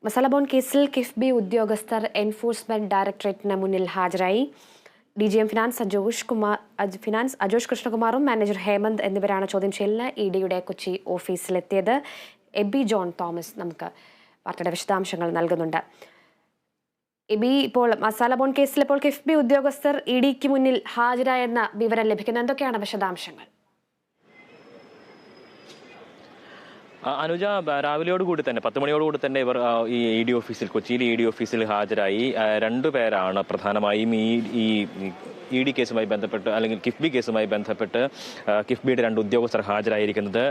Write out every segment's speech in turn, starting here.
Masala bond കേസിൽ കിഫ്ബി ഉദ്യോഗസ്ഥർ enforcement ഡയറക്ടറേറ്റിന് മുന്നിൽ ഹാജരായി. DGM ഫിനാൻസ് അജോഷ് കൃഷ്ണകുമാറും മാനേജർ ഹേമന്ത് എന്നിവരാണ് ചോദ്യം ചെയ്യലിന് ഇഡിയുടെ കൊച്ചി ഓഫീസിലെത്തിയത്. എബി ജോൺ തോമസ് നമുക്ക് വാർത്തയുടെ വിശദാംശങ്ങൾ നൽകുന്നുണ്ട്. എബി, ഇപ്പോൾ മസാല ബോണ്ട് കേസിൽ ഇപ്പോൾ കിഫ്ബി ഉദ്യോഗസ്ഥർ ഇഡിക്ക് മുന്നിൽ ഹാജരായെന്ന വിവരം ലഭിക്കുന്നു. എന്തൊക്കെയാണ് വിശദാംശങ്ങൾ? അനുജ, രാവിലെയോടുകൂടി തന്നെ 10 മണിയോടുകൂടി തന്നെ ഇവർ ഈ ED ഓഫീസിൽ, കൊച്ചിയിലെ ED ഓഫീസിൽ ഹാജരായി. രണ്ടുപേരാണ് പ്രധാനമായും ഈ ED കേസുമായി ബന്ധപ്പെട്ട് അല്ലെങ്കിൽ കിഫ്ബി കേസുമായി ബന്ധപ്പെട്ട് കിഫ്ബിയുടെ 2 ഉദ്യോഗസ്ഥർ ഹാജരായിരിക്കുന്നത്.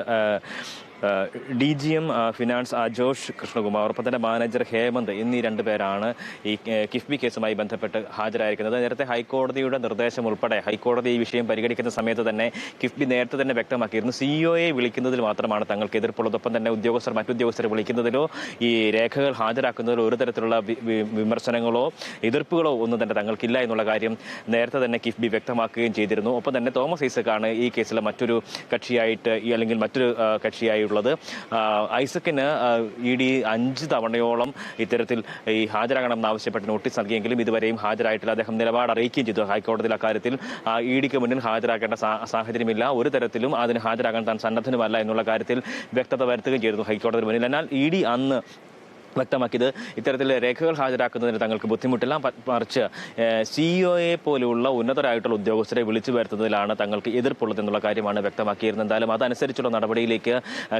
DGM ഫിനാൻസ് അജോഷ് കൃഷ്ണകുമാർ, ഒപ്പം തന്നെ മാനേജർ ഹേമന്ത് എന്നീ 2 പേരാണ് ഈ കിഫ്ബി കേസുമായി ബന്ധപ്പെട്ട് ഹാജരായിരിക്കുന്നത്. നേരത്തെ ഹൈക്കോടതിയുടെ നിർദ്ദേശം ഉൾപ്പെടെ ഹൈക്കോടതി ഈ വിഷയം പരിഗണിക്കുന്ന സമയത്ത് തന്നെ കിഫ്ബി നേരത്തെ തന്നെ വ്യക്തമാക്കിയിരുന്നു, CEOയെ വിളിക്കുന്നതിൽ മാത്രമാണ് തങ്ങൾക്ക് എതിർപ്പുള്ളത്. ഒപ്പം തന്നെ മറ്റുദ്യോഗസ്ഥരെ വിളിക്കുന്നതിലോ ഈ രേഖകൾ ഹാജരാക്കുന്നതിലോ ഒരു തരത്തിലുള്ള വിമർശനങ്ങളോ എതിർപ്പുകളോ ഒന്നും തന്നെ തങ്ങൾക്കില്ല എന്നുള്ള കാര്യം നേരത്തെ തന്നെ കിഫ്ബി വ്യക്തമാക്കുകയും ചെയ്തിരുന്നു. ഒപ്പം തന്നെ തോമസ് ഐസക്കാണ് ഈ കേസിലെ മറ്റൊരു കക്ഷിയായിട്ട് അല്ലെങ്കിൽ മറ്റൊരു കക്ഷിയായി ഉള്ളത്. ഐസക്കിന് ED 5 തവണയോളം ഇത്തരത്തിൽ ഈ ഹാജരാകണമെന്ന് ആവശ്യപ്പെട്ട് നോട്ടീസ് നൽകിയെങ്കിലും ഇതുവരെയും ഹാജരായിട്ടില്ല. അദ്ദേഹം നിലപാട് അറിയിക്കുകയും ചെയ്തു ഹൈക്കോടതിയിൽ അക്കാര്യത്തിൽ EDക്ക് മുന്നിൽ ഹാജരാക്കേണ്ട സാഹചര്യമില്ല, ഒരു തരത്തിലും അതിന് ഹാജരാകാൻ താൻ സന്നദ്ധനുമല്ല എന്നുള്ള കാര്യത്തിൽ വ്യക്തത വരുത്തുകയും ചെയ്തു ഹൈക്കോടതിയിൽ മുന്നിൽ. എന്നാൽ ED അന്ന് വ്യക്തമാക്കിയത് ഇത്തരത്തിൽ രേഖകൾ ഹാജരാക്കുന്നതിന് തങ്ങൾക്ക് ബുദ്ധിമുട്ടില്ല, മറിച്ച് CEOയെ പോലെയുള്ള ഉന്നതരായിട്ടുള്ള ഉദ്യോഗസ്ഥരെ വിളിച്ചു വരുത്തുന്നതിലാണ് തങ്ങൾക്ക് എതിർപ്പുള്ളത് എന്നുള്ള കാര്യമാണ് വ്യക്തമാക്കിയിരുന്നത്. എന്തായാലും അതനുസരിച്ചുള്ള നടപടിയിലേക്ക്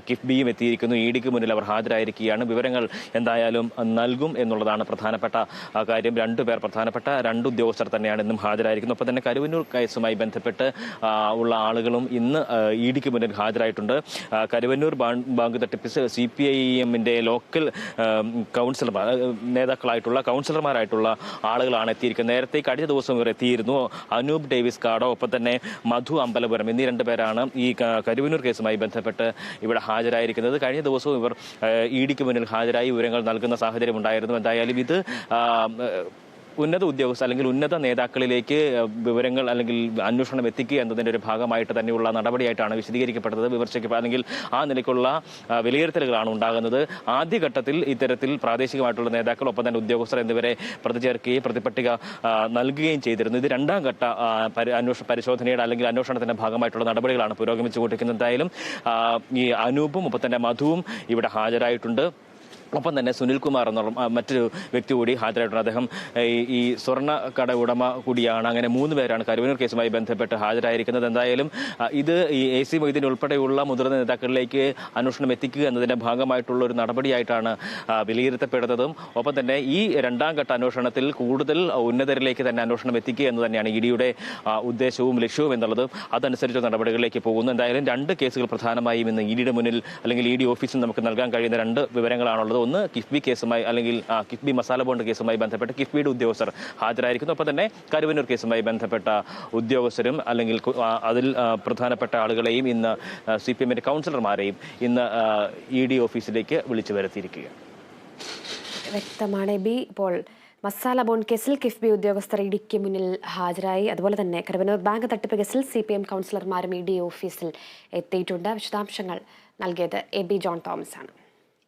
കിഫ്ബിയും എത്തിയിരിക്കുന്നു. EDക്ക് മുന്നിൽ അവർ ഹാജരായിരിക്കുകയാണ്. വിവരങ്ങൾ എന്തായാലും നൽകും എന്നുള്ളതാണ് പ്രധാനപ്പെട്ട കാര്യം. 2 പേർ പ്രധാനപ്പെട്ട 2 ഉദ്യോഗസ്ഥർ തന്നെയാണ് ഇന്നും ഹാജരായിരിക്കുന്നത്. ഒപ്പം തന്നെ കരുവന്നൂർ കേസുമായി ബന്ധപ്പെട്ട് ഉള്ള ആളുകളും ഇന്ന് EDക്ക് മുന്നിൽ ഹാജരായിട്ടുണ്ട്. കരുവന്നൂർ ബാങ്ക് തട്ടിപ്പ് CPIMന്റെ ലോക്കൽ നേതാക്കളായിട്ടുള്ള കൗൺസിലർമാരായിട്ടുള്ള ആളുകളാണ് എത്തിയിരിക്കുന്നത്. നേരത്തെ കഴിഞ്ഞ ദിവസം ഇവർ എത്തിയിരുന്നു. അനൂപ് ഡേവിസ് കാടോ, ഒപ്പം തന്നെ മധു അമ്പലപുരം എന്നീ 2 പേരാണ് ഈ കരുവന്നൂർ കേസുമായി ബന്ധപ്പെട്ട് ഇവിടെ ഹാജരായിരിക്കുന്നത്. കഴിഞ്ഞ ദിവസവും ഇവർ EDക്ക് മുന്നിൽ ഹാജരായി വിവരങ്ങൾ നൽകുന്ന സാഹചര്യം ഉണ്ടായിരുന്നു. എന്തായാലും ഇത് ഉന്നത ഉദ്യോഗസ്ഥർ അല്ലെങ്കിൽ ഉന്നത നേതാക്കളിലേക്ക് വിവരങ്ങൾ അല്ലെങ്കിൽ അന്വേഷണം എത്തിക്കുക എന്നതിൻ്റെ ഒരു ഭാഗമായിട്ട് തന്നെയുള്ള നടപടിയായിട്ടാണ് വിശദീകരിക്കപ്പെട്ടത്. വിമർശിക്കുക അല്ലെങ്കിൽ ആ നിലയ്ക്കുള്ള വിലയിരുത്തലുകളാണ് ഉണ്ടാകുന്നത്. ആദ്യഘട്ടത്തിൽ ഇത്തരത്തിൽ പ്രാദേശികമായിട്ടുള്ള നേതാക്കൾ, ഒപ്പം തന്നെ ഉദ്യോഗസ്ഥർ എന്നിവരെ പ്രതി ചേർക്കുകയും പ്രതിപട്ടിക നൽകുകയും ചെയ്തിരുന്നു. ഇത് 2ാം ഘട്ട പരിശോധനയുടെ അല്ലെങ്കിൽ അന്വേഷണത്തിന്റെ ഭാഗമായിട്ടുള്ള നടപടികളാണ് പുരോഗമിച്ചുകൊണ്ടിരിക്കുന്നത്. എന്തായാലും ഈ അനൂപും ഒപ്പം തന്നെ മധുവും ഇവിടെ ഹാജരായിട്ടുണ്ട്. ഒപ്പം തന്നെ സുനിൽകുമാർ എന്നുള്ള മറ്റൊരു വ്യക്തി കൂടി ഹാജരായിട്ടുണ്ട്. അദ്ദേഹം ഈ സ്വർണ്ണ കട ഉടമ കൂടിയാണ്. അങ്ങനെ 3 പേരാണ് കരുവന്നൂർ കേസുമായി ബന്ധപ്പെട്ട് ഹാജരായിരിക്കുന്നത്. എന്തായാലും ഇത് ഈ AC മൊയ്തീൻ ഉൾപ്പെടെയുള്ള മുതിർന്ന നേതാക്കളിലേക്ക് അന്വേഷണം എത്തിക്കുക എന്നതിന്റെ ഭാഗമായിട്ടുള്ള ഒരു നടപടിയായിട്ടാണ് വിലയിരുത്തപ്പെടുന്നതും. ഒപ്പം തന്നെ ഈ 2ാം ഘട്ട അന്വേഷണത്തിൽ കൂടുതൽ ഉന്നതരിലേക്ക് തന്നെ അന്വേഷണം എത്തിക്കുക എന്ന് തന്നെയാണ് EDയുടെ ഉദ്ദേശവും ലക്ഷ്യവും എന്നുള്ളത്. അതനുസരിച്ച് നടപടികളിലേക്ക് പോകുന്നു. എന്തായാലും 2 കേസുകൾ പ്രധാനമായും ഇന്ന് EDയുടെ മുന്നിൽ അല്ലെങ്കിൽ ED ഓഫീസിൽ നമുക്ക് നൽകാൻ കഴിയുന്ന 2 വിവരങ്ങളാണുള്ളത്. ഒന്ന് കിഫ്ബി കേസുമായി അല്ലെങ്കിൽ കിഫ്ബി മസാല ബോണ്ട് കേസുമായി ബന്ധപ്പെട്ട് കിഫ്ബിയുടെ ഉദ്യോഗസ്ഥർ ഹാജരായിരിക്കുന്നു. ഒപ്പം തന്നെ കരുവന്നൂർ കേസുമായി ബന്ധപ്പെട്ട ഉദ്യോഗസ്ഥരും അല്ലെങ്കിൽ അതിൽ പ്രധാനപ്പെട്ട ആളുകളെയും ഇന്ന് CPMന്റെ കൗൺസിലർമാരെയും ഇന്ന് ED ഓഫീസിലേക്ക് വിളിച്ചു വരുത്തിയിരിക്കുകയാണ്. വ്യക്തമാണ് എബി. ഇപ്പോൾ മസാല ബോണ്ട് കേസിൽ കിഫ്ബി ഉദ്യോഗസ്ഥർ EDക്ക് മുന്നിൽ ഹാജരായി. അതുപോലെ തന്നെ കരുവന്നൂർ ബാങ്ക് തട്ടിപ്പ് കേസിൽ CPM കൗൺസിലർമാരും ED ഓഫീസിൽ എത്തിയിട്ടുണ്ട്. വിശദാംശങ്ങൾ നൽകിയത് എബി ജോൺ തോമസ് ആണ്.